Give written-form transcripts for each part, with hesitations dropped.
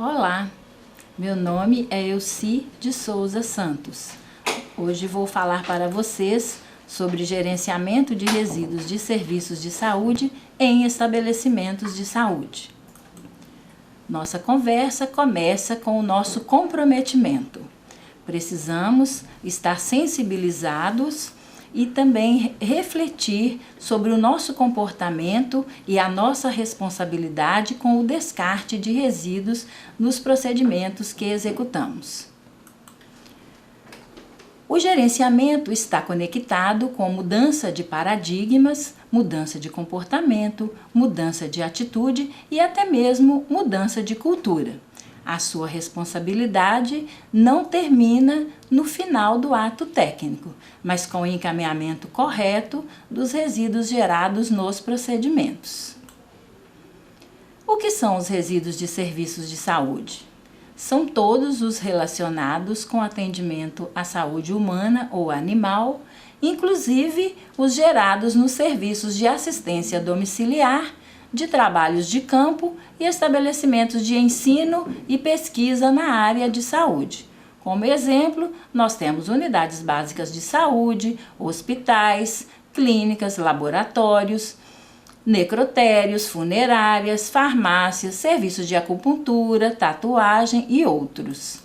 Olá, meu nome é Elci de Souza Santos. Hoje vou falar para vocês sobre gerenciamento de resíduos de serviços de saúde em estabelecimentos de saúde. Nossa conversa começa com o nosso comprometimento. Precisamos estar sensibilizados e também refletir sobre o nosso comportamento e a nossa responsabilidade com o descarte de resíduos nos procedimentos que executamos. O gerenciamento está conectado com mudança de paradigmas, mudança de comportamento, mudança de atitude e até mesmo mudança de cultura. A sua responsabilidade não termina no final do ato técnico, mas com o encaminhamento correto dos resíduos gerados nos procedimentos. O que são os resíduos de serviços de saúde? São todos os relacionados com atendimento à saúde humana ou animal, inclusive os gerados nos serviços de assistência domiciliar, de trabalhos de campo e estabelecimentos de ensino e pesquisa na área de saúde. Como exemplo, nós temos unidades básicas de saúde, hospitais, clínicas, laboratórios, necrotérios, funerárias, farmácias, serviços de acupuntura, tatuagem e outros.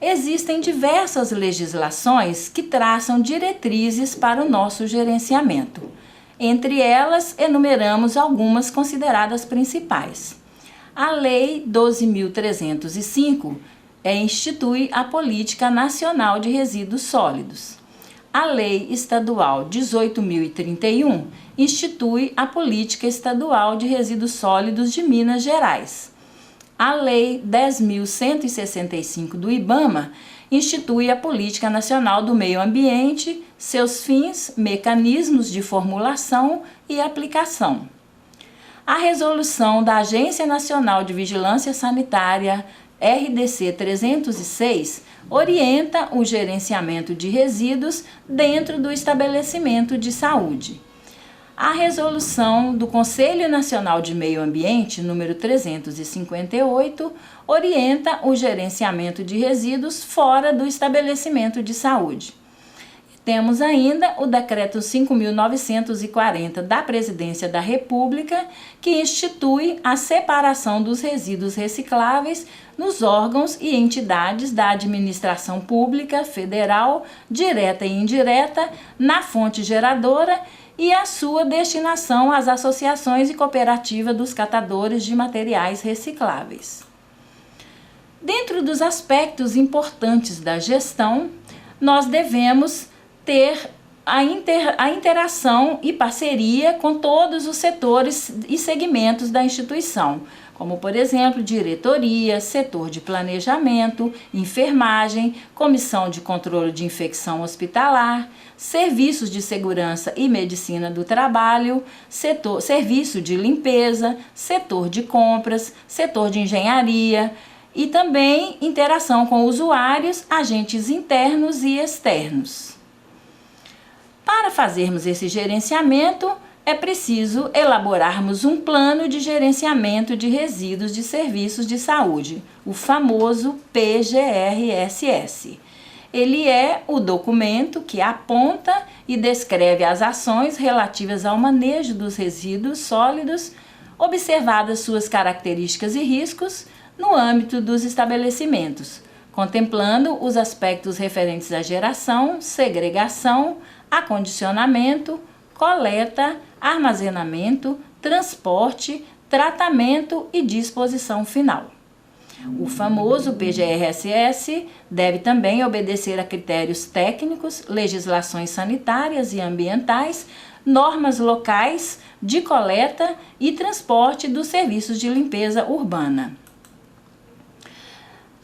Existem diversas legislações que traçam diretrizes para o nosso gerenciamento. Entre elas, enumeramos algumas consideradas principais. A Lei 12.305 institui a Política Nacional de Resíduos Sólidos. A Lei Estadual 18.031 institui a Política Estadual de Resíduos Sólidos de Minas Gerais. A Lei 10.165 do IBAMA institui a Política Nacional do Meio Ambiente, seus fins, mecanismos de formulação e aplicação. A resolução da Agência Nacional de Vigilância Sanitária, RDC 306, orienta o gerenciamento de resíduos dentro do estabelecimento de saúde. A resolução do Conselho Nacional de Meio Ambiente, número 358, orienta o gerenciamento de resíduos fora do estabelecimento de saúde. Temos ainda o Decreto 5.940 da Presidência da República, que institui a separação dos resíduos recicláveis nos órgãos e entidades da administração pública federal, direta e indireta, na fonte geradora e a sua destinação às associações e cooperativas dos catadores de materiais recicláveis. Dentro dos aspectos importantes da gestão, nós devemos ter a interação e parceria com todos os setores e segmentos da instituição, como, por exemplo, diretoria, setor de planejamento, enfermagem, comissão de controle de infecção hospitalar, serviços de segurança e medicina do trabalho, serviço de limpeza, setor de compras, setor de engenharia e também interação com usuários, agentes internos e externos. Para fazermos esse gerenciamento, é preciso elaborarmos um plano de gerenciamento de resíduos de serviços de saúde, o famoso PGRSS. Ele é o documento que aponta e descreve as ações relativas ao manejo dos resíduos sólidos, observadas suas características e riscos no âmbito dos estabelecimentos, contemplando os aspectos referentes à geração, segregação, acondicionamento, coleta, armazenamento, transporte, tratamento e disposição final. O famoso PGRSS deve também obedecer a critérios técnicos, legislações sanitárias e ambientais, normas locais de coleta e transporte dos serviços de limpeza urbana.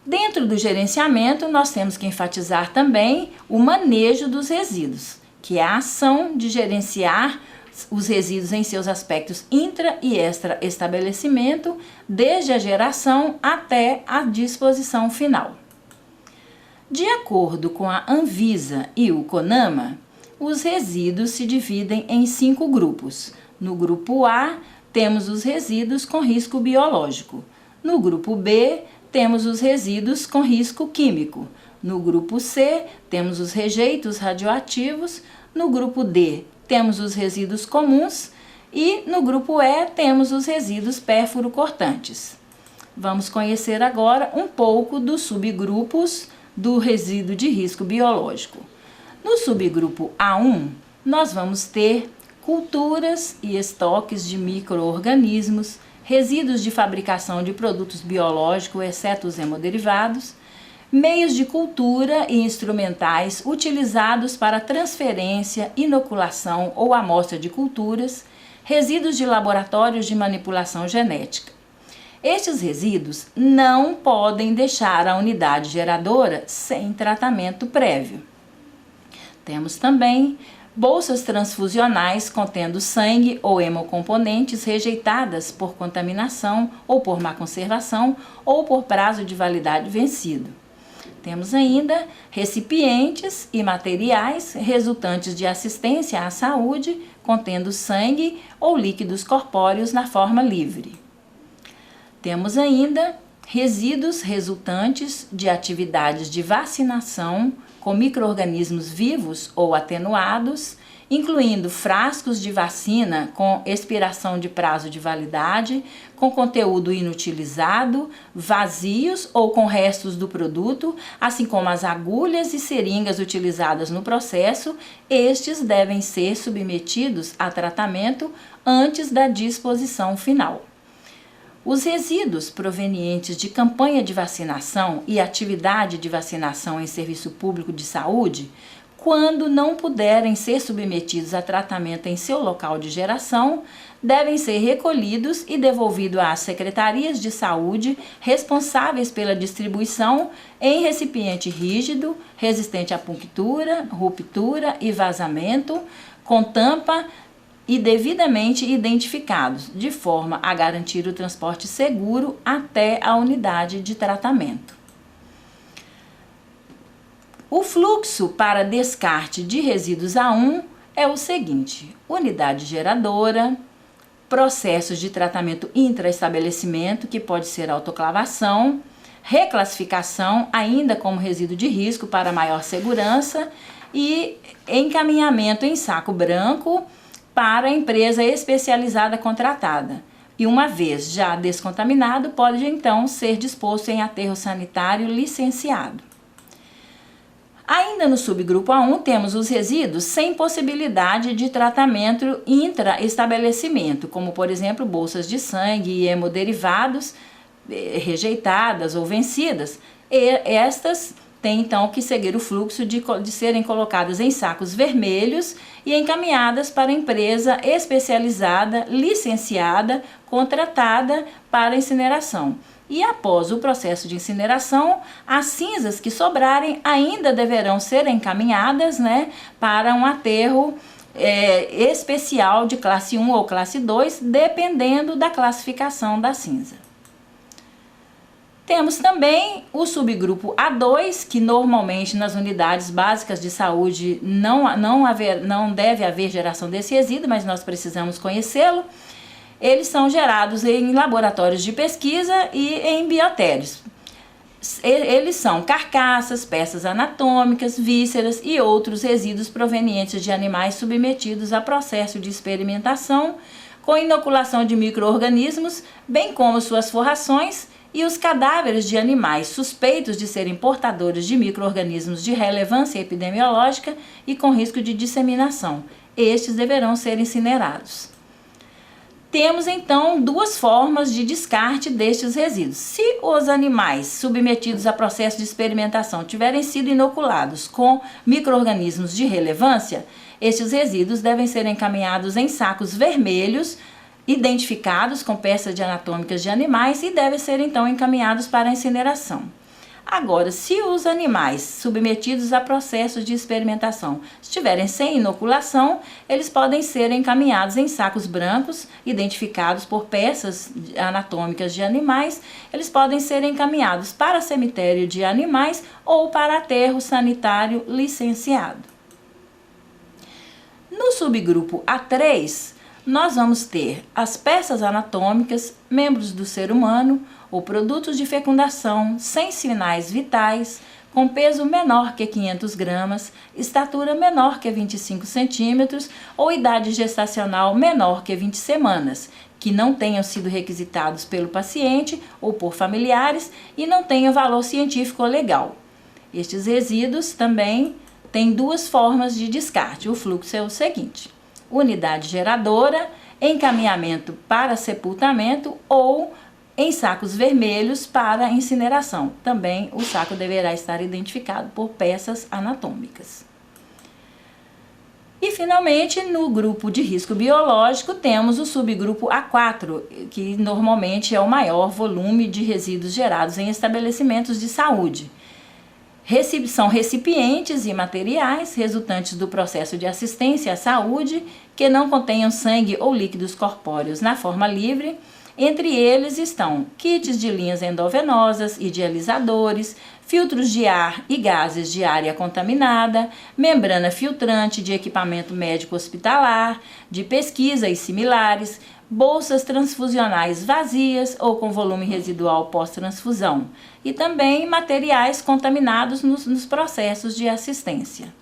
Dentro do gerenciamento, nós temos que enfatizar também o manejo dos resíduos, que é a ação de gerenciar os resíduos em seus aspectos intra e extra estabelecimento, desde a geração até a disposição final. De acordo com a Anvisa e o CONAMA, os resíduos se dividem em 5 grupos. No grupo A, temos os resíduos com risco biológico. No grupo B, temos os resíduos com risco químico. No grupo C, temos os rejeitos radioativos. No grupo D, temos os resíduos comuns. E no grupo E, temos os resíduos pérfuro-cortantes. Vamos conhecer agora um pouco dos subgrupos do resíduo de risco biológico. No subgrupo A1, nós vamos ter culturas e estoques de micro-organismos, resíduos de fabricação de produtos biológicos, exceto os hemoderivados, meios de cultura e instrumentais utilizados para transferência, inoculação ou amostra de culturas, resíduos de laboratórios de manipulação genética. Estes resíduos não podem deixar a unidade geradora sem tratamento prévio. Temos também bolsas transfusionais contendo sangue ou hemocomponentes rejeitadas por contaminação ou por má conservação ou por prazo de validade vencido. Temos ainda recipientes e materiais resultantes de assistência à saúde contendo sangue ou líquidos corpóreos na forma livre. Temos ainda resíduos resultantes de atividades de vacinação com micro-organismos vivos ou atenuados, incluindo frascos de vacina com expiração de prazo de validade, com conteúdo inutilizado, vazios ou com restos do produto, assim como as agulhas e seringas utilizadas no processo. Estes devem ser submetidos a tratamento antes da disposição final. Os resíduos provenientes de campanha de vacinação e atividade de vacinação em serviço público de saúde, quando não puderem ser submetidos a tratamento em seu local de geração, devem ser recolhidos e devolvidos às secretarias de saúde responsáveis pela distribuição em recipiente rígido, resistente à punctura, ruptura e vazamento, com tampa e devidamente identificados, de forma a garantir o transporte seguro até a unidade de tratamento. O fluxo para descarte de resíduos A1 é o seguinte: unidade geradora, processos de tratamento intraestabelecimento, que pode ser autoclavação, reclassificação, ainda como resíduo de risco para maior segurança, e encaminhamento em saco branco para a empresa especializada contratada. E uma vez já descontaminado, pode então ser disposto em aterro sanitário licenciado. Ainda no subgrupo A1 temos os resíduos sem possibilidade de tratamento intra-estabelecimento, como por exemplo bolsas de sangue e hemoderivados rejeitadas ou vencidas. E estas têm então que seguir o fluxo de serem colocadas em sacos vermelhos e encaminhadas para a empresa especializada, licenciada, contratada para incineração. E após o processo de incineração, as cinzas que sobrarem ainda deverão ser encaminhadas, para um aterro especial de classe 1 ou classe 2, dependendo da classificação da cinza. Temos também o subgrupo A2, que normalmente nas unidades básicas de saúde não deve haver geração desse resíduo, mas nós precisamos conhecê-lo. Eles são gerados em laboratórios de pesquisa e em biotérios. Eles são carcaças, peças anatômicas, vísceras e outros resíduos provenientes de animais submetidos a processo de experimentação com inoculação de micro-organismos, bem como suas forrações, e os cadáveres de animais suspeitos de serem portadores de micro-organismos de relevância epidemiológica e com risco de disseminação. Estes deverão ser incinerados. Temos então duas formas de descarte destes resíduos. Se os animais submetidos a processo de experimentação tiverem sido inoculados com micro-organismos de relevância, estes resíduos devem ser encaminhados em sacos vermelhos, identificados com peças anatômicas de animais, e devem ser então encaminhados para a incineração. Agora, se os animais submetidos a processos de experimentação estiverem sem inoculação, eles podem ser encaminhados em sacos brancos, identificados por peças anatômicas de animais. Eles podem ser encaminhados para cemitério de animais ou para aterro sanitário licenciado. No subgrupo A3, nós vamos ter as peças anatômicas, membros do ser humano ou produtos de fecundação sem sinais vitais, com peso menor que 500 gramas, estatura menor que 25 centímetros ou idade gestacional menor que 20 semanas, que não tenham sido requisitados pelo paciente ou por familiares e não tenham valor científico ou legal. Estes resíduos também têm duas formas de descarte. O fluxo é o seguinte: unidade geradora, encaminhamento para sepultamento ou em sacos vermelhos para incineração. Também o saco deverá estar identificado por peças anatômicas. E finalmente, no grupo de risco biológico, temos o subgrupo A4, que normalmente é o maior volume de resíduos gerados em estabelecimentos de saúde. São recipientes e materiais resultantes do processo de assistência à saúde que não contenham sangue ou líquidos corpóreos na forma livre. Entre eles estão kits de linhas endovenosas e dialisadores, filtros de ar e gases de área contaminada, membrana filtrante de equipamento médico hospitalar, de pesquisa e similares, bolsas transfusionais vazias ou com volume residual pós-transfusão e também materiais contaminados nos processos de assistência.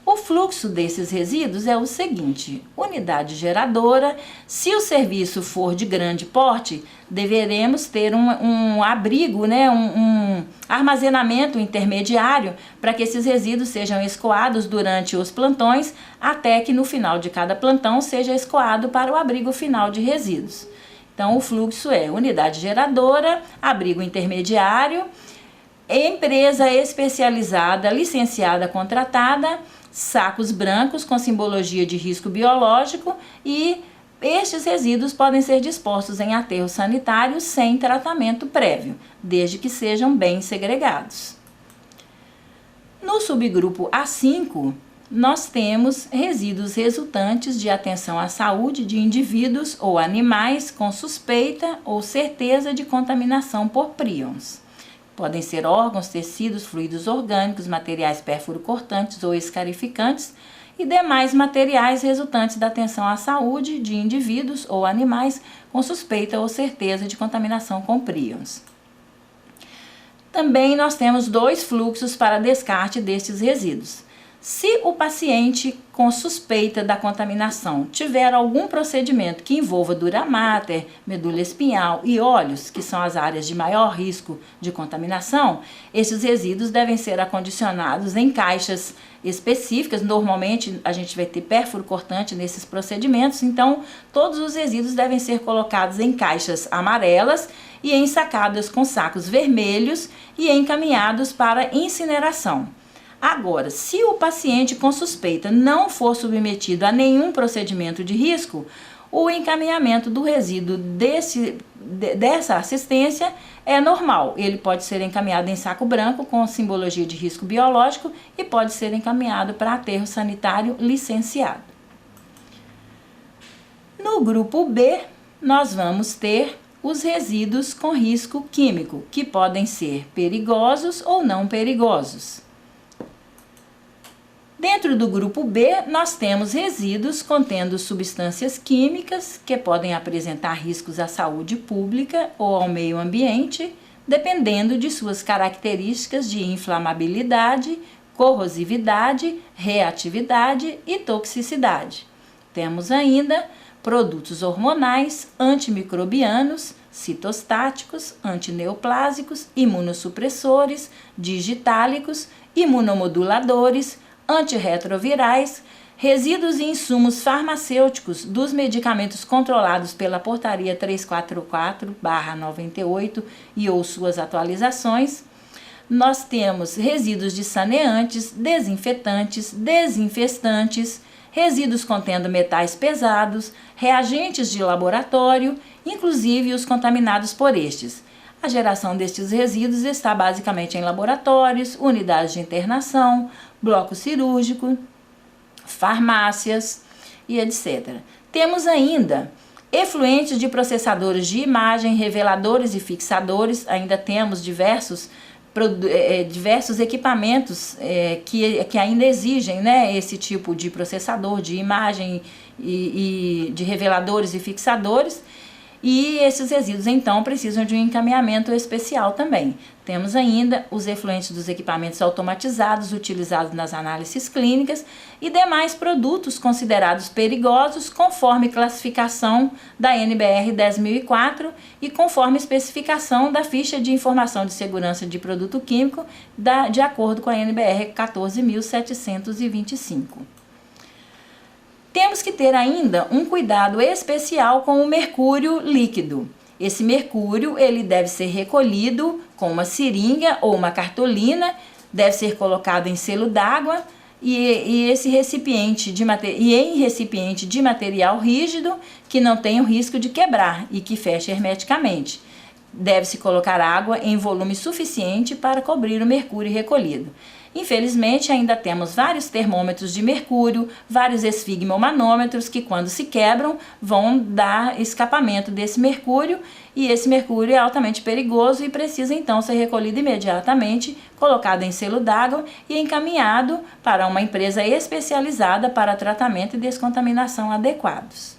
O fluxo desses resíduos é o seguinte: unidade geradora, se o serviço for de grande porte, deveremos ter um abrigo, um armazenamento intermediário para que esses resíduos sejam escoados durante os plantões, até que no final de cada plantão seja escoado para o abrigo final de resíduos. Então o fluxo é unidade geradora, abrigo intermediário, empresa especializada, licenciada, contratada, sacos brancos com simbologia de risco biológico, e estes resíduos podem ser dispostos em aterro sanitário sem tratamento prévio, desde que sejam bem segregados. No subgrupo A5, nós temos resíduos resultantes de atenção à saúde de indivíduos ou animais com suspeita ou certeza de contaminação por príons. Podem ser órgãos, tecidos, fluidos orgânicos, materiais pérfuro-cortantes ou escarificantes e demais materiais resultantes da atenção à saúde de indivíduos ou animais com suspeita ou certeza de contaminação com príons. Também nós temos dois fluxos para descarte destes resíduos. Se o paciente com suspeita da contaminação tiver algum procedimento que envolva dura mater, medula espinhal e olhos, que são as áreas de maior risco de contaminação, esses resíduos devem ser acondicionados em caixas específicas. Normalmente a gente vai ter pérfuro cortante nesses procedimentos, então todos os resíduos devem ser colocados em caixas amarelas e ensacados com sacos vermelhos e encaminhados para incineração. Agora, se o paciente com suspeita não for submetido a nenhum procedimento de risco, o encaminhamento do resíduo dessa assistência é normal. Ele pode ser encaminhado em saco branco com simbologia de risco biológico e pode ser encaminhado para aterro sanitário licenciado. No grupo B, nós vamos ter os resíduos com risco químico, que podem ser perigosos ou não perigosos. Dentro do grupo B, nós temos resíduos contendo substâncias químicas que podem apresentar riscos à saúde pública ou ao meio ambiente, dependendo de suas características de inflamabilidade, corrosividade, reatividade e toxicidade. Temos ainda produtos hormonais, antimicrobianos, citostáticos, antineoplásicos, imunossupressores, digitálicos, imunomoduladores, antirretrovirais, resíduos e insumos farmacêuticos dos medicamentos controlados pela Portaria 344/98 e ou suas atualizações. Nós temos resíduos de saneantes, desinfetantes, desinfestantes, resíduos contendo metais pesados, reagentes de laboratório, inclusive os contaminados por estes. A geração destes resíduos está basicamente em laboratórios, unidades de internação, bloco cirúrgico, farmácias e etc. Temos ainda efluentes de processadores de imagem, reveladores e fixadores. Ainda temos diversos equipamentos que ainda exigem, esse tipo de processador de imagem e de reveladores e fixadores. E esses resíduos, então, precisam de um encaminhamento especial também. Temos ainda os efluentes dos equipamentos automatizados utilizados nas análises clínicas e demais produtos considerados perigosos conforme classificação da NBR 10.004 e conforme especificação da ficha de informação de segurança de produto químico de acordo com a NBR 14.725. Temos que ter ainda um cuidado especial com o mercúrio líquido. Esse mercúrio ele deve ser recolhido com uma seringa ou uma cartolina, deve ser colocado em selo d'água e em recipiente de material rígido que não tenha o risco de quebrar e que feche hermeticamente. Deve-se colocar água em volume suficiente para cobrir o mercúrio recolhido. Infelizmente, ainda temos vários termômetros de mercúrio, vários esfigmomanômetros que, quando se quebram, vão dar escapamento desse mercúrio, e esse mercúrio é altamente perigoso e precisa então ser recolhido imediatamente, colocado em selo d'água e encaminhado para uma empresa especializada para tratamento e descontaminação adequados.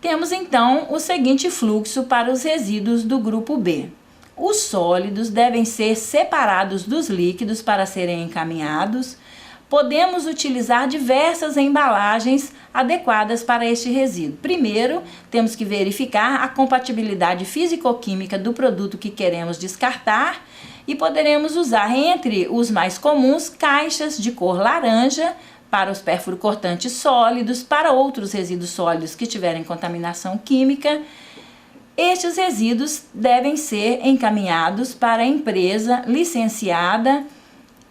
Temos então o seguinte fluxo para os resíduos do grupo B. Os sólidos devem ser separados dos líquidos para serem encaminhados. Podemos utilizar diversas embalagens adequadas para este resíduo. Primeiro, temos que verificar a compatibilidade físico-química do produto que queremos descartar e poderemos usar, entre os mais comuns, caixas de cor laranja para os perfuro-cortantes sólidos, para outros resíduos sólidos que tiverem contaminação química. Estes resíduos devem ser encaminhados para a empresa licenciada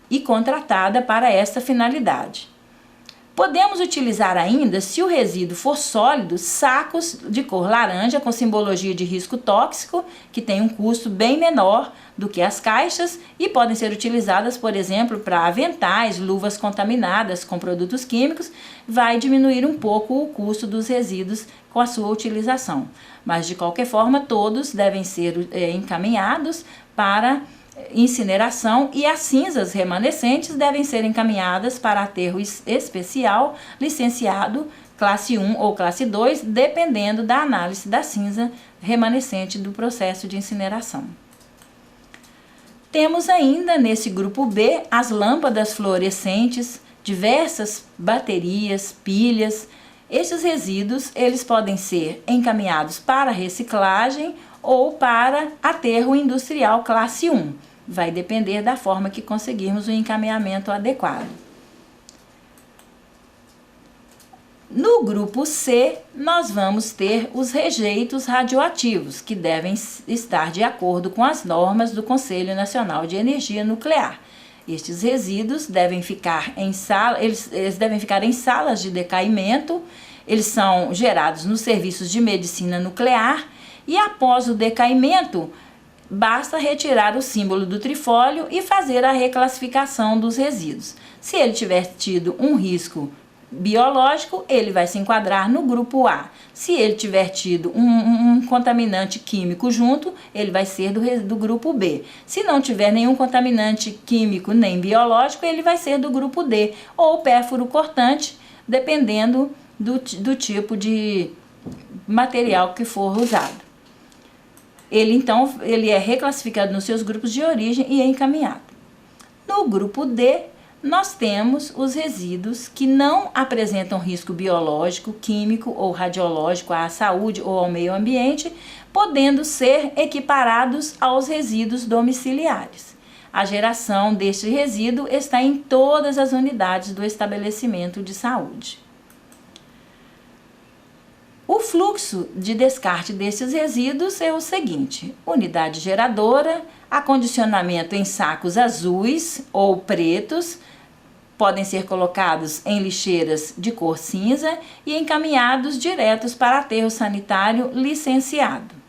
e contratada para esta finalidade. Podemos utilizar ainda, se o resíduo for sólido, sacos de cor laranja com simbologia de risco tóxico, que tem um custo bem menor do que as caixas e podem ser utilizadas, por exemplo, para aventais, luvas contaminadas com produtos químicos, vai diminuir um pouco o custo dos resíduos com a sua utilização. Mas, de qualquer forma, todos devem ser encaminhados para incineração e as cinzas remanescentes devem ser encaminhadas para aterro especial licenciado classe 1 ou classe 2, dependendo da análise da cinza remanescente do processo de incineração. Temos ainda nesse grupo B as lâmpadas fluorescentes, diversas baterias, pilhas. Estes resíduos eles podem ser encaminhados para reciclagem ou para aterro industrial classe 1. Vai depender da forma que conseguirmos o encaminhamento adequado. No grupo C, nós vamos ter os rejeitos radioativos, que devem estar de acordo com as normas do Conselho Nacional de Energia Nuclear. Estes resíduos devem ficar em eles devem ficar em salas de decaimento, eles são gerados nos serviços de medicina nuclear e após o decaimento, basta retirar o símbolo do trifólio e fazer a reclassificação dos resíduos. Se ele tiver tido um risco biológico, ele vai se enquadrar no grupo A. Se ele tiver tido um contaminante químico junto, ele vai ser do grupo B. Se não tiver nenhum contaminante químico nem biológico, ele vai ser do grupo D, ou pérfuro cortante, dependendo do tipo de material que for usado. Ele é reclassificado nos seus grupos de origem e é encaminhado. No grupo D, nós temos os resíduos que não apresentam risco biológico, químico ou radiológico à saúde ou ao meio ambiente, podendo ser equiparados aos resíduos domiciliares. A geração deste resíduo está em todas as unidades do estabelecimento de saúde. O fluxo de descarte desses resíduos é o seguinte: unidade geradora, acondicionamento em sacos azuis ou pretos, podem ser colocados em lixeiras de cor cinza e encaminhados diretos para aterro sanitário licenciado.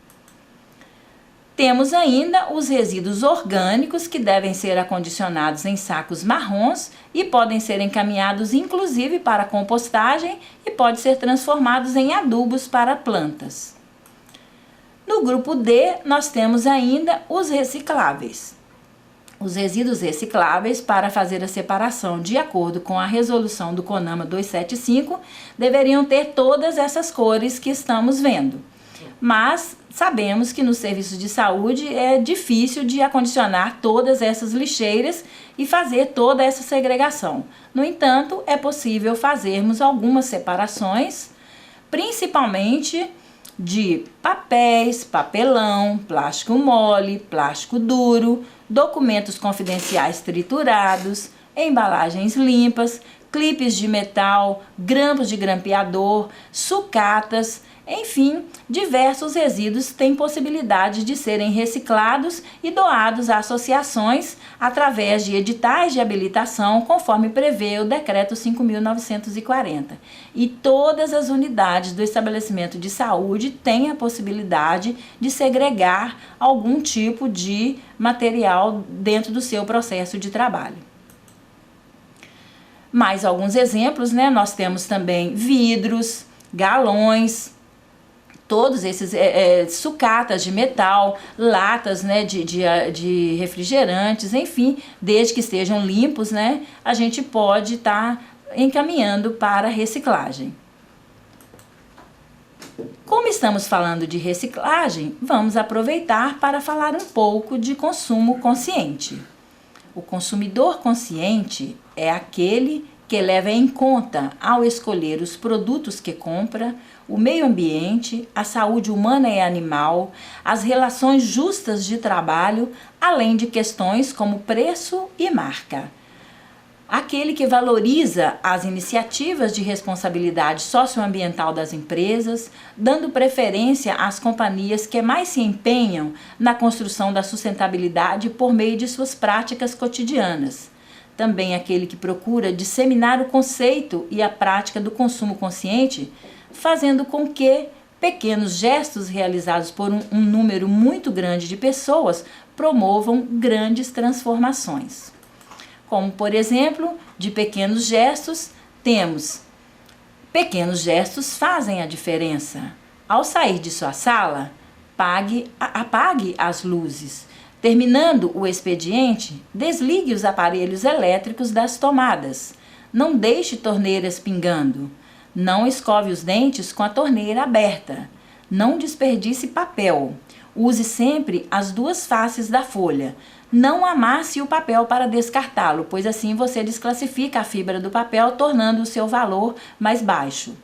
Temos ainda os resíduos orgânicos, que devem ser acondicionados em sacos marrons e podem ser encaminhados inclusive para compostagem e podem ser transformados em adubos para plantas. No grupo D, nós temos ainda os recicláveis. Os resíduos recicláveis, para fazer a separação de acordo com a resolução do CONAMA 275, deveriam ter todas essas cores que estamos vendo. Mas sabemos que nos serviços de saúde é difícil de acondicionar todas essas lixeiras e fazer toda essa segregação. No entanto, é possível fazermos algumas separações, principalmente de papéis, papelão, plástico mole, plástico duro, documentos confidenciais triturados, embalagens limpas, clipes de metal, grampos de grampeador, sucatas, enfim, diversos resíduos têm possibilidade de serem reciclados e doados a associações através de editais de habilitação, conforme prevê o Decreto 5.940. E todas as unidades do estabelecimento de saúde têm a possibilidade de segregar algum tipo de material dentro do seu processo de trabalho. Mais alguns exemplos, né? Nós temos também vidros, galões, todos esses sucatas de metal, latas, né, de refrigerantes, enfim, desde que estejam limpos, né, a gente pode estar encaminhando para reciclagem. Como estamos falando de reciclagem, vamos aproveitar para falar um pouco de consumo consciente. O consumidor consciente é aquele que leva em conta, ao escolher os produtos que compra, o meio ambiente, a saúde humana e animal, as relações justas de trabalho, além de questões como preço e marca. Aquele que valoriza as iniciativas de responsabilidade socioambiental das empresas, dando preferência às companhias que mais se empenham na construção da sustentabilidade por meio de suas práticas cotidianas. Também aquele que procura disseminar o conceito e a prática do consumo consciente, fazendo com que pequenos gestos realizados por um número muito grande de pessoas promovam grandes transformações. Como, por exemplo, de pequenos gestos, temos: pequenos gestos fazem a diferença. Ao sair de sua sala, apague as luzes. Terminando o expediente, desligue os aparelhos elétricos das tomadas. Não deixe torneiras pingando. Não escove os dentes com a torneira aberta. Não desperdice papel. Use sempre as duas faces da folha. Não amasse o papel para descartá-lo, pois assim você desclassifica a fibra do papel, tornando o seu valor mais baixo.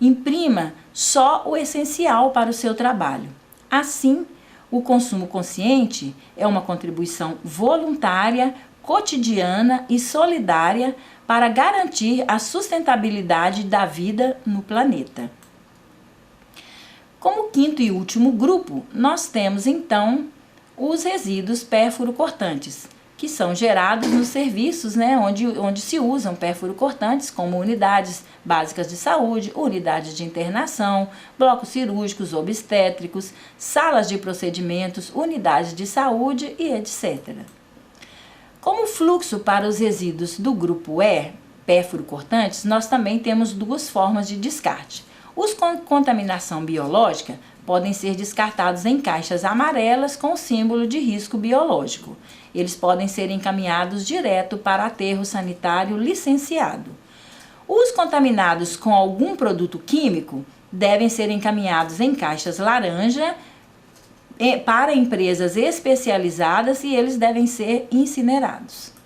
Imprima só o essencial para o seu trabalho. Assim, o consumo consciente é uma contribuição voluntária, cotidiana e solidária para garantir a sustentabilidade da vida no planeta. Como quinto e último grupo, nós temos então os resíduos pérfuro-cortantes, que são gerados nos serviços, né, onde se usam pérfuro-cortantes, como unidades básicas de saúde, unidades de internação, blocos cirúrgicos, obstétricos, salas de procedimentos, unidades de saúde e etc. Como fluxo para os resíduos do grupo E, pérfuro-cortantes, nós também temos duas formas de descarte. Os com contaminação biológica podem ser descartados em caixas amarelas com símbolo de risco biológico. Eles podem ser encaminhados direto para aterro sanitário licenciado. Os contaminados com algum produto químico devem ser encaminhados em caixas laranja para empresas especializadas e eles devem ser incinerados.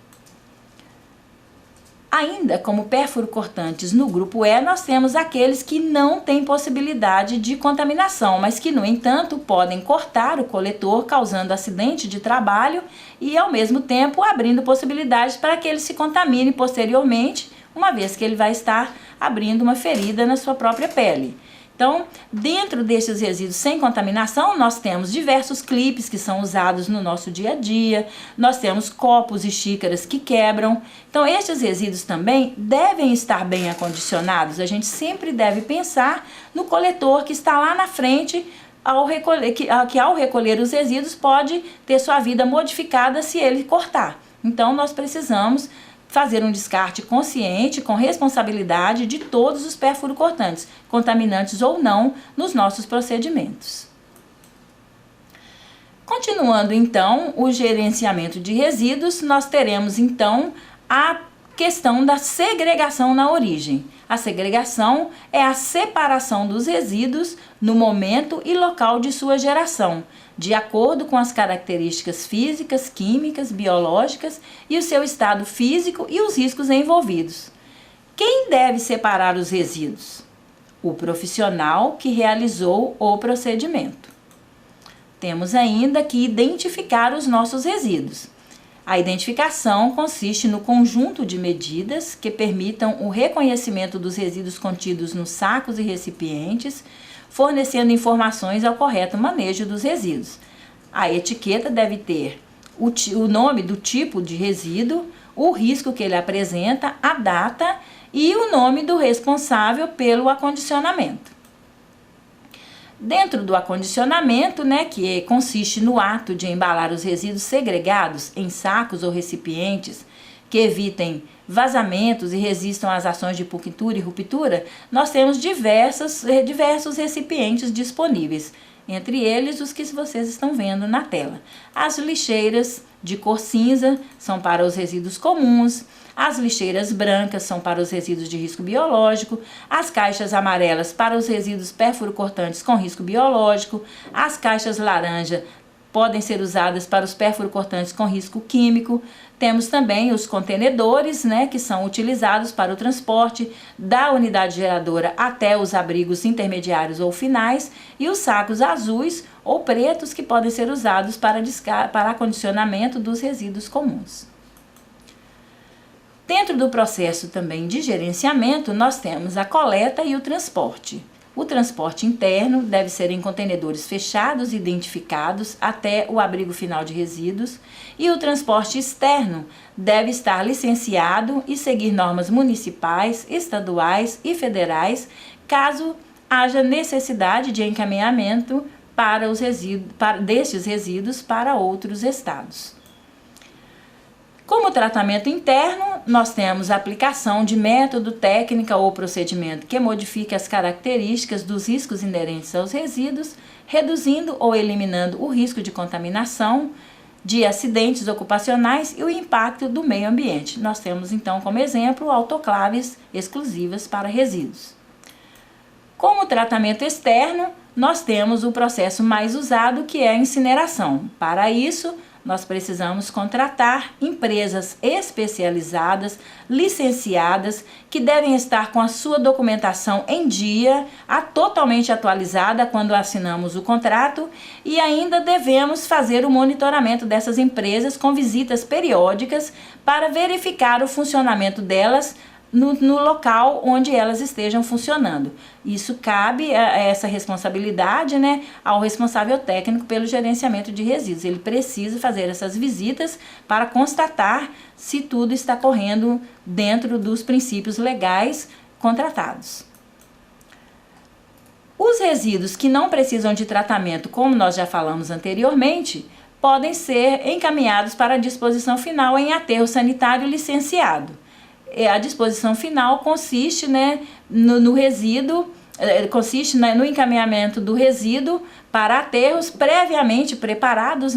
Ainda como pérfuro-cortantes no grupo E, nós temos aqueles que não têm possibilidade de contaminação, mas que, no entanto, podem cortar o coletor, causando acidente de trabalho e, ao mesmo tempo, abrindo possibilidades para que ele se contamine posteriormente, uma vez que ele vai estar abrindo uma ferida na sua própria pele. Então, dentro desses resíduos sem contaminação, nós temos diversos clipes que são usados no nosso dia a dia, nós temos copos e xícaras que quebram. Então, estes resíduos também devem estar bem acondicionados. A gente sempre deve pensar no coletor que está lá na frente, que ao recolher os resíduos pode ter sua vida modificada se ele cortar. Então, nós precisamos fazer um descarte consciente, com responsabilidade de todos os Continuando então o gerenciamento de resíduos, nós teremos então a questão da segregação na origem. A segregação é a separação dos resíduos no momento e local de sua geração, de acordo com as características físicas, químicas, biológicas e o seu estado físico e os riscos envolvidos. Quem deve separar os resíduos? O profissional que realizou o procedimento. Temos ainda que identificar os nossos resíduos. A identificação consiste no conjunto de medidas que permitam o reconhecimento dos resíduos contidos nos sacos e recipientes, fornecendo informações ao correto manejo dos resíduos. A etiqueta deve ter o nome do tipo de resíduo, o risco que ele apresenta, a data e o nome do responsável pelo acondicionamento. Dentro do acondicionamento, que consiste no ato de embalar os resíduos segregados em sacos ou recipientes que evitem vazamentos e resistam às ações de punctura e ruptura, nós temos diversos recipientes disponíveis, entre eles os que vocês estão vendo na tela. As lixeiras de cor cinza são para os resíduos comuns, as lixeiras brancas são para os resíduos de risco biológico, as caixas amarelas para os resíduos pérfuro-cortantes com risco biológico, as caixas laranja podem ser usadas para os pérfuro-cortantes com risco químico. Temos também os contenedores, que são utilizados para o transporte da unidade geradora até os abrigos intermediários ou finais, e os sacos azuis ou pretos que podem ser usados para acondicionamento dos resíduos comuns. Dentro do processo também de gerenciamento, nós temos a coleta e o transporte. O transporte interno deve ser em contenedores fechados e identificados até o abrigo final de resíduos, e o transporte externo deve estar licenciado e seguir normas municipais, estaduais e federais, caso haja necessidade de encaminhamento destes resíduos para outros estados. Como tratamento interno, nós temos a aplicação de método, técnica ou procedimento que modifique as características dos riscos inerentes aos resíduos, reduzindo ou eliminando o risco de contaminação, de acidentes ocupacionais e o impacto do meio ambiente. Nós temos então como exemplo autoclaves exclusivas para resíduos. Como tratamento externo, nós temos o processo mais usado, que é a incineração. Para isso, nós precisamos contratar empresas especializadas, licenciadas, que devem estar com a sua documentação em dia, totalmente atualizada quando assinamos o contrato, e ainda devemos fazer o monitoramento dessas empresas com visitas periódicas para verificar o funcionamento delas no local onde elas estejam funcionando. Isso cabe essa responsabilidade, ao responsável técnico pelo gerenciamento de resíduos. Ele precisa fazer essas visitas para constatar se tudo está correndo dentro dos princípios legais contratados. Os resíduos que não precisam de tratamento, como nós já falamos anteriormente, podem ser encaminhados para a disposição final em aterro sanitário licenciado. A disposição final consiste no resíduo, consiste no encaminhamento do resíduo para aterros previamente preparados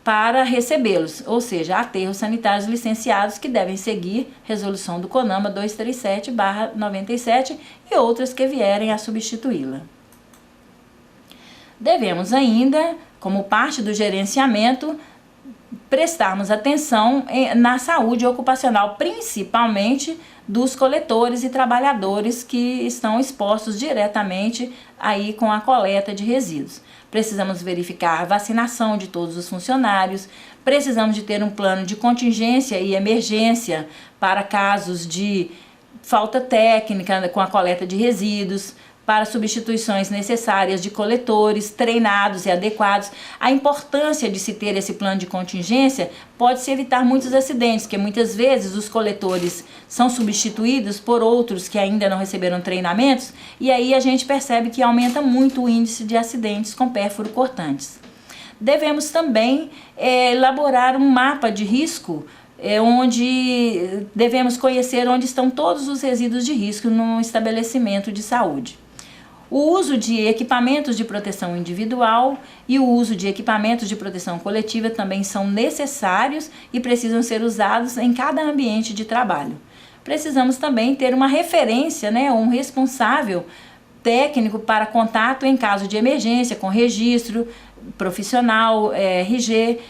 para recebê-los, ou seja, aterros sanitários licenciados que devem seguir resolução do CONAMA 237/97 e outras que vierem a substituí-la. Devemos ainda, como parte do gerenciamento, prestarmos atenção na saúde ocupacional, principalmente dos coletores e trabalhadores que estão expostos diretamente aí com a coleta de resíduos. Precisamos verificar a vacinação de todos os funcionários, precisamos de ter um plano de contingência e emergência para casos de falta técnica com a coleta de resíduos, para substituições necessárias de coletores treinados e adequados. A importância de se ter esse plano de contingência pode-se evitar muitos acidentes, porque muitas vezes os coletores são substituídos por outros que ainda não receberam treinamentos, e aí a gente percebe que aumenta muito o índice de acidentes com pérfuro cortantes. Devemos também elaborar um mapa de risco, onde devemos conhecer onde estão todos os resíduos de risco no estabelecimento de saúde. O uso de equipamentos de proteção individual e o uso de equipamentos de proteção coletiva também são necessários e precisam ser usados em cada ambiente de trabalho. Precisamos também ter uma referência, um responsável técnico para contato em caso de emergência, com registro profissional, RG.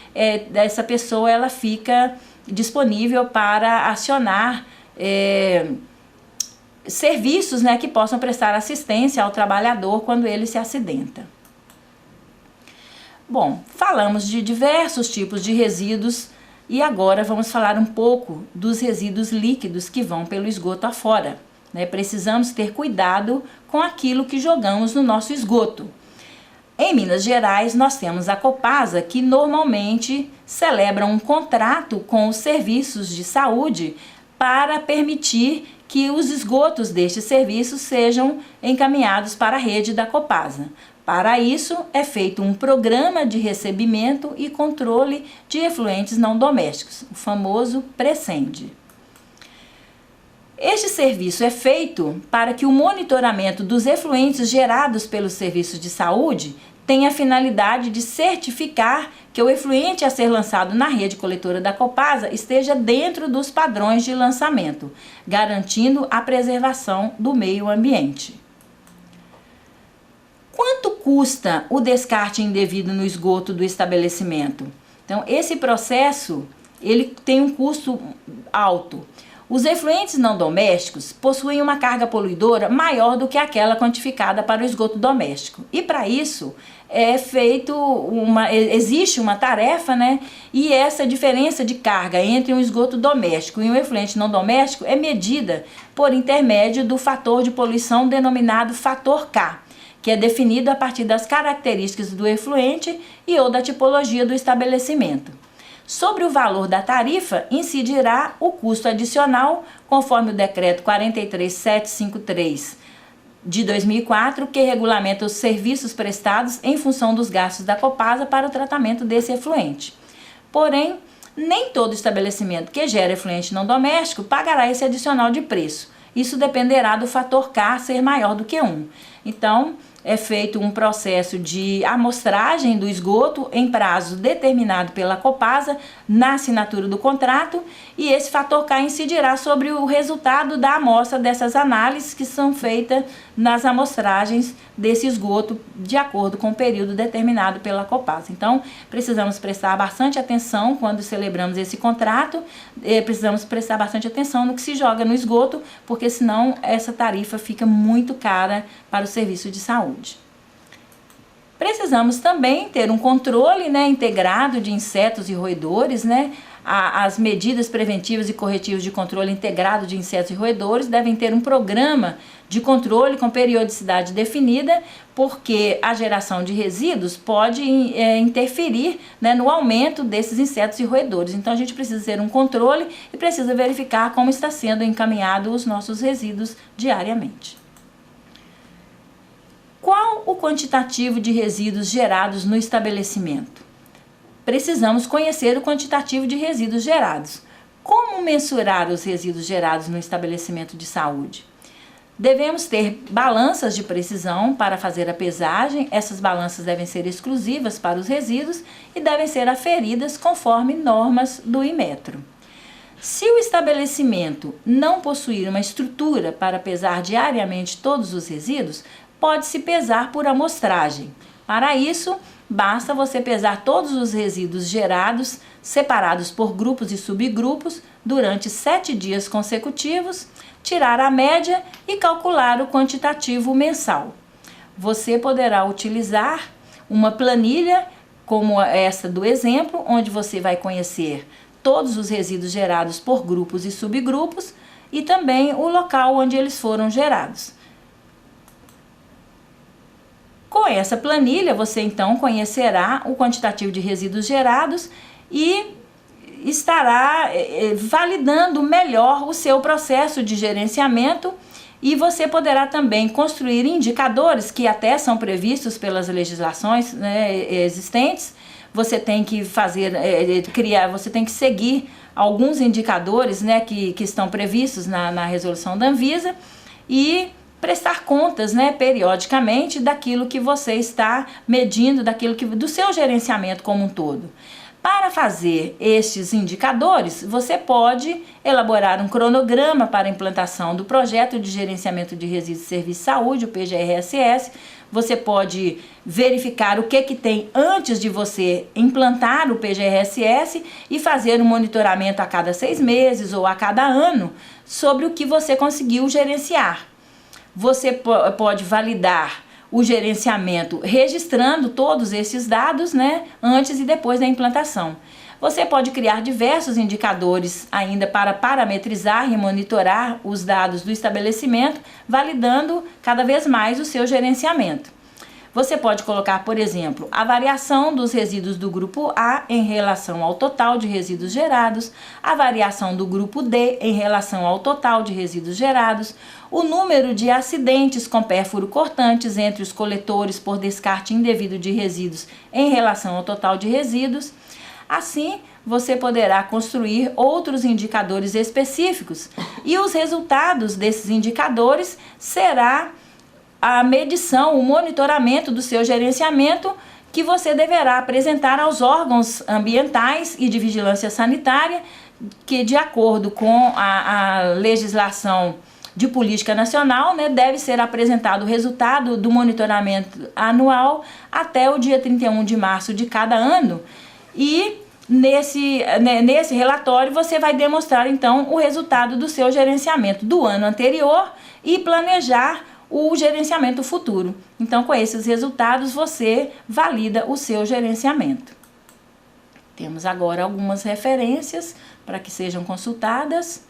Essa pessoa ela fica disponível para acionar serviços, que possam prestar assistência ao trabalhador quando ele se acidenta. Bom, falamos de diversos tipos de resíduos e agora vamos falar um pouco dos resíduos líquidos que vão pelo esgoto afora. Precisamos ter cuidado com aquilo que jogamos no nosso esgoto. Em Minas Gerais, nós temos a Copasa, que normalmente celebra um contrato com os serviços de saúde para permitir que os esgotos destes serviços sejam encaminhados para a rede da Copasa. Para isso, é feito um programa de recebimento e controle de efluentes não domésticos, o famoso PRECEND. Este serviço é feito para que o monitoramento dos efluentes gerados pelos serviços de saúde tenha a finalidade de certificar que o efluente a ser lançado na rede coletora da Copasa esteja dentro dos padrões de lançamento, garantindo a preservação do meio ambiente. Quanto custa o descarte indevido no esgoto do estabelecimento? Então, esse processo ele tem um custo alto. Os efluentes não domésticos possuem uma carga poluidora maior do que aquela quantificada para o esgoto doméstico. E para isso existe uma tarefa, e essa diferença de carga entre um esgoto doméstico e um efluente não doméstico é medida por intermédio do fator de poluição denominado fator K, que é definido a partir das características do efluente e ou da tipologia do estabelecimento. Sobre o valor da tarifa, incidirá o custo adicional, conforme o decreto 43753 de 2004, que regulamenta os serviços prestados em função dos gastos da Copasa para o tratamento desse efluente. Porém, nem todo estabelecimento que gera efluente não doméstico pagará esse adicional de preço. Isso dependerá do fator K ser maior do que 1. Então, é feito um processo de amostragem do esgoto em prazo determinado pela Copasa na assinatura do contrato, e esse fator K incidirá sobre o resultado da amostra dessas análises que são feitas nas amostragens desse esgoto de acordo com o período determinado pela Copasa. Então, precisamos prestar bastante atenção quando celebramos esse contrato, precisamos prestar bastante atenção no que se joga no esgoto, porque senão essa tarifa fica muito cara para o serviço de saúde. Precisamos também ter um controle integrado de insetos e roedores, As medidas preventivas e corretivas de controle integrado de insetos e roedores devem ter um programa de controle com periodicidade definida, porque a geração de resíduos pode interferir no aumento desses insetos e roedores. Então a gente precisa ter um controle e precisa verificar como está sendo encaminhado os nossos resíduos diariamente. Qual o quantitativo de resíduos gerados no estabelecimento? Precisamos conhecer o quantitativo de resíduos gerados. Como mensurar os resíduos gerados no estabelecimento de saúde? Devemos ter balanças de precisão para fazer a pesagem. Essas balanças devem ser exclusivas para os resíduos e devem ser aferidas conforme normas do Inmetro. Se o estabelecimento não possuir uma estrutura para pesar diariamente todos os resíduos, pode-se pesar por amostragem. Para isso, basta você pesar todos os resíduos gerados, separados por grupos e subgrupos, durante 7 dias consecutivos, tirar a média e calcular o quantitativo mensal. Você poderá utilizar uma planilha como essa do exemplo, onde você vai conhecer todos os resíduos gerados por grupos e subgrupos e também o local onde eles foram gerados. Com essa planilha, você então conhecerá o quantitativo de resíduos gerados e estará validando melhor o seu processo de gerenciamento, e você poderá também construir indicadores que até são previstos pelas legislações existentes. Você tem que você tem que seguir alguns indicadores que estão previstos na resolução da Anvisa, e prestar contas, né, periodicamente daquilo que você está medindo, do seu gerenciamento como um todo. Para fazer estes indicadores, você pode elaborar um cronograma para a implantação do projeto de gerenciamento de resíduos de serviço de saúde, o PGRSS. Você pode verificar o que tem antes de você implantar o PGRSS e fazer um monitoramento a cada 6 meses ou a cada ano sobre o que você conseguiu gerenciar. Você pode validar o gerenciamento registrando todos esses dados, né, antes e depois da implantação. Você pode criar diversos indicadores ainda para parametrizar e monitorar os dados do estabelecimento, validando cada vez mais o seu gerenciamento. Você pode colocar, por exemplo, a variação dos resíduos do grupo A em relação ao total de resíduos gerados, a variação do grupo D em relação ao total de resíduos gerados, o número de acidentes com pérfuro cortantes entre os coletores por descarte indevido de resíduos em relação ao total de resíduos. Assim, você poderá construir outros indicadores específicos e os resultados desses indicadores será a medição, o monitoramento do seu gerenciamento que você deverá apresentar aos órgãos ambientais e de vigilância sanitária, que de acordo com a legislação de política nacional, né, deve ser apresentado o resultado do monitoramento anual até o dia 31 de março de cada ano. E nesse relatório você vai demonstrar então o resultado do seu gerenciamento do ano anterior e planejar o gerenciamento futuro. Então, com esses resultados, você valida o seu gerenciamento. Temos agora algumas referências para que sejam consultadas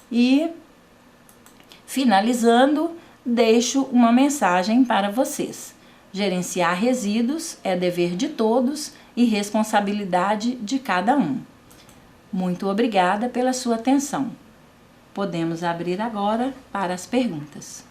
e, finalizando, deixo uma mensagem para vocês. Gerenciar resíduos é dever de todos e responsabilidade de cada um. Muito obrigada pela sua atenção. Podemos abrir agora para as perguntas.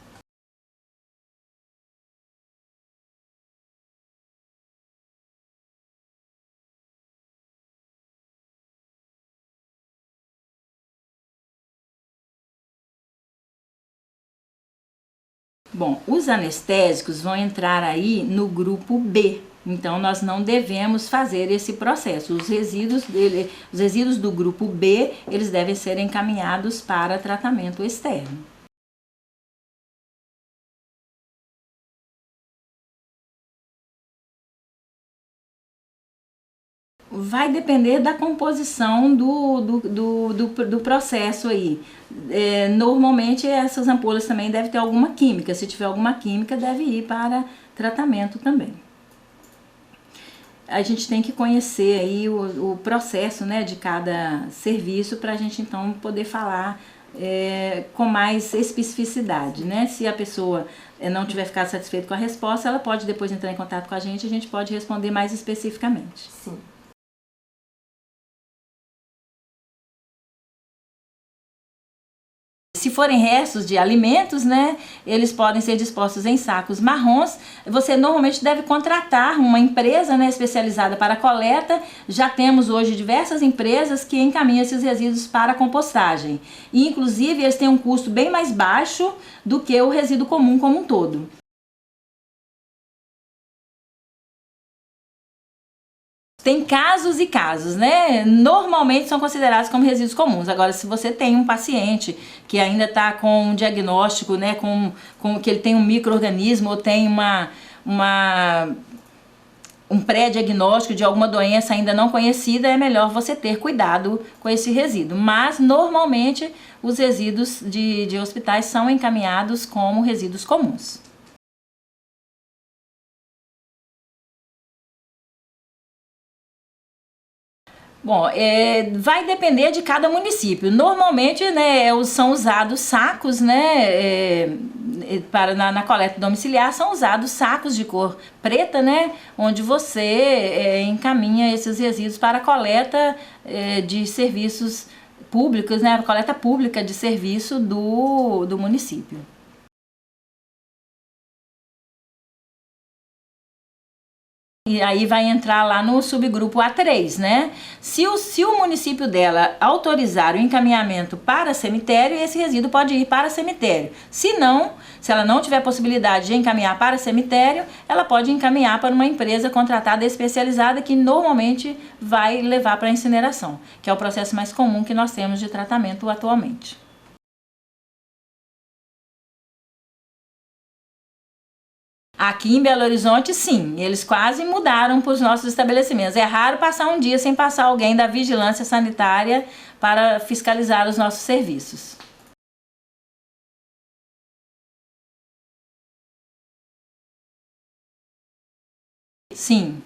Bom, os anestésicos vão entrar aí no grupo B, então nós não devemos fazer esse processo. Os resíduos do grupo B, eles devem ser encaminhados para tratamento externo. Vai depender da composição do processo aí. Normalmente essas ampolas também devem ter alguma química. Se tiver alguma química, deve ir para tratamento também. A gente tem que conhecer aí o processo, né, de cada serviço para a gente então poder falar com mais especificidade, né? Se a pessoa não tiver ficado satisfeita com a resposta, ela pode depois entrar em contato com a gente pode responder mais especificamente. Sim. Se forem restos de alimentos, né, eles podem ser dispostos em sacos marrons. Você normalmente deve contratar uma empresa, né, especializada para a coleta. Já temos hoje diversas empresas que encaminham esses resíduos para a compostagem. E, inclusive, eles têm um custo bem mais baixo do que o resíduo comum como um todo. Tem casos e casos, né? Normalmente são considerados como resíduos comuns. Agora, se você tem um paciente que ainda está com um diagnóstico, né, com que ele tem um micro-organismo ou tem um pré-diagnóstico de alguma doença ainda não conhecida, é melhor você ter cuidado com esse resíduo. Mas, normalmente, os resíduos de hospitais são encaminhados como resíduos comuns. Bom, vai depender de cada município. Normalmente, né, são usados sacos, né, na coleta domiciliar são usados sacos de cor preta, né, onde você encaminha esses resíduos para a coleta de serviços públicos, né, a coleta pública de serviço do município. e aí vai entrar lá no subgrupo A3, né? Se o município dela autorizar o encaminhamento para cemitério, esse resíduo pode ir para cemitério. Se não, se ela não tiver possibilidade de encaminhar para cemitério, ela pode encaminhar para uma empresa contratada especializada que normalmente vai levar para a incineração, que é o processo mais comum que nós temos de tratamento atualmente. Aqui em Belo Horizonte, sim, eles quase mudaram para os nossos estabelecimentos. É raro passar um dia sem passar alguém da vigilância sanitária para fiscalizar os nossos serviços. Sim,